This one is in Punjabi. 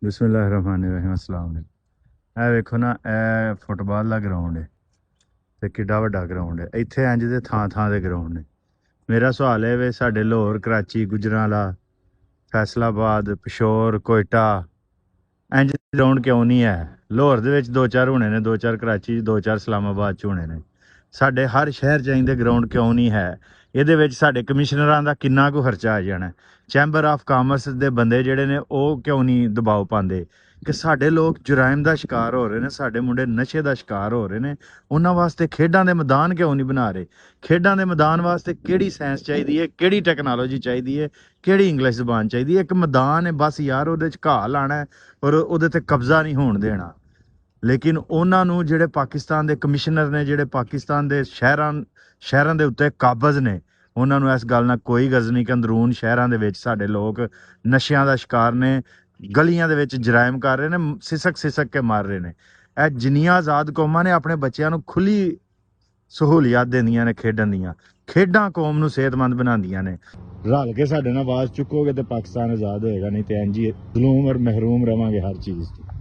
बिस्मिल्लाहिर्रहमानिर्रहीम अस्सलाम वालेकुम। ਇਹ ਵੇਖੋ ਨਾ, ਇਹ ਫੁੱਟਬਾਲ ਦਾ ਗਰਾਊਂਡ ਹੈ ਤੇ ਕਿੱਡਾ ਵੱਡਾ ਗਰਾਊਂਡ ਹੈ। ਇੱਥੇ ਇੰਜ ਦੇ ਥਾਂ ਥਾਂ ਦੇ ਗਰਾਊਂਡ ਨੇ। ਮੇਰਾ ਸਵਾਲ ਹੈ ਵੇ ਸਾਡੇ ਲਾਹੌਰ, ਕਰਾਚੀ, ਗੁਜਰਾਂਵਾਲਾ, ਫੈਸਲਾਬਾਦ, ਪਿਸ਼ੌਰ, ਕੋਇਟਾ ਇੰਜ ਗਰਾਊਂਡ ਕਿਉਂ ਨਹੀਂ ਹੈ? ਲਾਹੌਰ ਦੇ ਵਿੱਚ 2-4 ਹੋਣੇ ਨੇ, 2-4 ਕਰਾਚੀ 'ਚ, 2-4 ਇਸਲਾਮਾਬਾਦ 'ਚ ਹੋਣੇ ਨੇ। ਸਾਡੇ ਹਰ ਸ਼ਹਿਰ 'ਚ ਇੰਦੇ ਗਰਾਊਂਡ ਕਿਉਂ ਨਹੀਂ ਹੈ? ਇਹਦੇ ਵਿੱਚ ਸਾਡੇ ਕਮਿਸ਼ਨਰਾਂ ਦਾ ਕਿੰਨਾ ਕੁ ਖਰਚਾ ਆ ਜਾਣਾ? ਚੈਂਬਰ ਆਫ ਕਾਮਰਸ ਦੇ ਬੰਦੇ ਜਿਹੜੇ ਨੇ ਉਹ ਕਿਉਂ ਨਹੀਂ ਦਬਾਅ ਪਾਉਂਦੇ ਕਿ ਸਾਡੇ ਲੋਕ ਜੁਰਾਇਮ ਦਾ ਸ਼ਿਕਾਰ ਹੋ ਰਹੇ ਨੇ, ਸਾਡੇ ਮੁੰਡੇ ਨਸ਼ੇ ਦਾ ਸ਼ਿਕਾਰ ਹੋ ਰਹੇ ਨੇ? ਉਹਨਾਂ ਵਾਸਤੇ ਖੇਡਾਂ ਦੇ ਮੈਦਾਨ ਕਿਉਂ ਨਹੀਂ ਬਣਾ ਰਹੇ? ਖੇਡਾਂ ਦੇ ਮੈਦਾਨ ਵਾਸਤੇ ਕਿਹੜੀ ਸਾਇੰਸ ਚਾਹੀਦੀ ਹੈ, ਕਿਹੜੀ ਟੈਕਨੋਲੋਜੀ ਚਾਹੀਦੀ ਹੈ, ਕਿਹੜੀ ਇੰਗਲਿਸ਼ ਜ਼ਬਾਨ ਚਾਹੀਦੀ ਹੈ? ਇੱਕ ਮੈਦਾਨ ਹੈ ਬਸ ਯਾਰ, ਉਹਦੇ 'ਚ ਘਾਹ ਲਾਣਾ ਔਰ ਉਹਦੇ ਤੇ ਕਬਜ਼ਾ ਨਹੀਂ ਹੋਣ ਦੇਣਾ। ਲੇਕਿਨ ਉਹਨਾਂ ਨੂੰ ਜਿਹੜੇ ਪਾਕਿਸਤਾਨ ਦੇ ਕਮਿਸ਼ਨਰ ਨੇ, ਜਿਹੜੇ ਪਾਕਿਸਤਾਨ ਦੇ ਸ਼ਹਿਰਾਂ ਦੇ ਉੱਤੇ ਕਾਬਜ਼ ਨੇ, ਉਹਨਾਂ ਨੂੰ ਇਸ ਗੱਲ ਨਾਲ ਕੋਈ ਗਰਜ਼ ਨਹੀਂ ਕਿ ਅੰਦਰੂਨ ਸ਼ਹਿਰਾਂ ਦੇ ਵਿੱਚ ਸਾਡੇ ਲੋਕ ਨਸ਼ਿਆਂ ਦਾ ਸ਼ਿਕਾਰ ਨੇ, ਗਲੀਆਂ ਦੇ ਵਿੱਚ ਜਰਾਇਮ ਕਰ ਰਹੇ ਨੇ, ਸਿਸਕ ਕੇ ਮਾਰ ਰਹੇ ਨੇ। ਇਹ ਜਿੰਨੀਆਂ ਆਜ਼ਾਦ ਕੌਮਾਂ ਨੇ ਆਪਣੇ ਬੱਚਿਆਂ ਨੂੰ ਖੁੱਲੀ ਸਹੂਲੀਅਤ ਦਿੰਦੀਆਂ ਨੇ ਖੇਡਣ ਦੀਆਂ, ਖੇਡਾਂ ਕੌਮ ਨੂੰ ਸਿਹਤਮੰਦ ਬਣਾਉਂਦੀਆਂ ਨੇ। ਰਲ ਕੇ ਸਾਡੇ ਨਾਲ ਆਵਾਜ਼ ਚੁੱਕੋਗੇ ਤੇ ਪਾਕਿਸਤਾਨ ਆਜ਼ਾਦ ਹੋਏਗਾ, ਨਹੀਂ ਤੇ ਇੰਜ ਹੀ ਜ਼ੁਲਮ ਔਰ ਮਹਿਰੂਮ ਰਵਾਂਗੇ ਹਰ ਚੀਜ਼ ਤੋਂ।